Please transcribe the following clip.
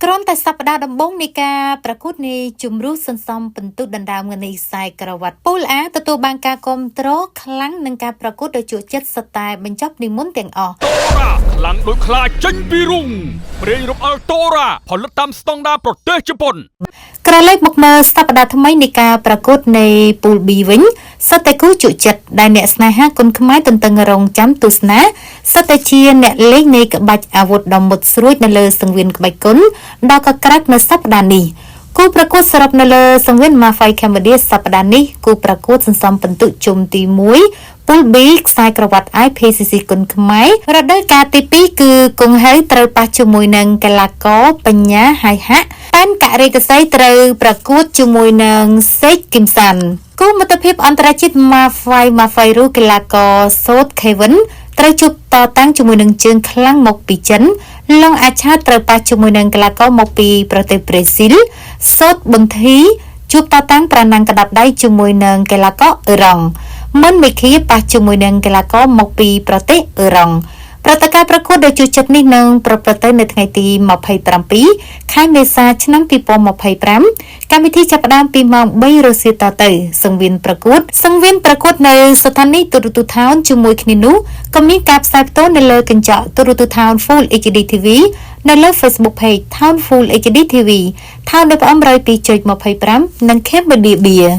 ក្រុមតែសប្តាហ៍ដំបូងនៃការប្រកួតនៃជម្រុះសន្សំពិន្ទុដណ្ដើមនៃខ្សែក្រវ៉ាត់ពូលអាទទួលបានការគ្រប់គ្រងខ្លាំងនឹងការប្រកួតដោយជក់ចិត្តស្ទើរបញ្ចប់និមន្តទាំងអស់តូរ៉ាខ្លាំងដូចខ្លាចេញពីរុងប្រេងរំអិលតូរ៉ាផលិតតាមស្តង់ដារប្រទេសជប៉ុនក្រឡេកមកមើលសប្តាហ៍ថ្មីនៃការប្រកួតនៃពូល B វិញសិតតែគូជក់ចិត្តដែលអ្នកស្នេហាគុនខ្មែរទន្ទឹងរង់ចាំទស្សនាសិតតែជាអ្នកលេងនៃក្បាច់អាវុធដ៏មុតស្រួចនៅលើសង្វៀនក្បាច់គុនដ៏កក្រើកនៅសប្តាហ៍នេះគូប្រកួតសរុបនៅលើសង្វៀន Mafai Cambodia សប្តាហ៍នេះគូប្រកួតសន្សំពិន្ទុជុំទី1ពូល B ខ្សែក្រវ៉ាត់ IPCC គុនខ្មែររដូវកាលទី2គឺគង្ហៅត្រូវប៉ះជាមួយនឹងកីឡាករបញ្ញាហៃហាក់ប៉ែនករិកសីត្រូវប្រកួតជាមួយនឹងសេកគឹមសាន់គូមិត្តភាពអន្តរជាតិ Mafai រូកីឡាករសូតខេវិនត្រូវជួបតតាំងជាមួយនឹងជើងខ្លាំងមកពីចិនឡុងអាឆាតត្រូវប៉ះជាមួយនឹងកីឡាករមកពីប្រទេសប្រេស៊ីលសូតប៊ុនធីជួបតតាំងប្រណាំងក្តាប់ដៃជាមួយនឹងកីឡាករអ៊ឺរ៉ង់មិនមេឃាប៉ះជាមួយនឹងកីឡាករមកពីប្រទេសអ៊ឺរ៉ង់ព្រឹត្តិការណ៍ប្រកួតដ៏ជឿចិត្តនេះនឹងប្រព្រឹត្តទៅនៅថ្ងៃទី27ខែមេសាឆ្នាំ2025កម្មវិធីចាប់ផ្ដើមពីម៉ោង 3 រសៀលតទៅសង្វៀនប្រកួតនៅស្ថានីយទូរទស្សន៍ Town ជាមួយគ្នានោះក៏មានការផ្សាយផ្ទាល់នៅលើកញ្ចក់ទូរទស្សន៍ Town Full HD TV នៅលើ Facebook Page Town Full HD TV Town នៅផ្អម102.25 និង Cambodia Beer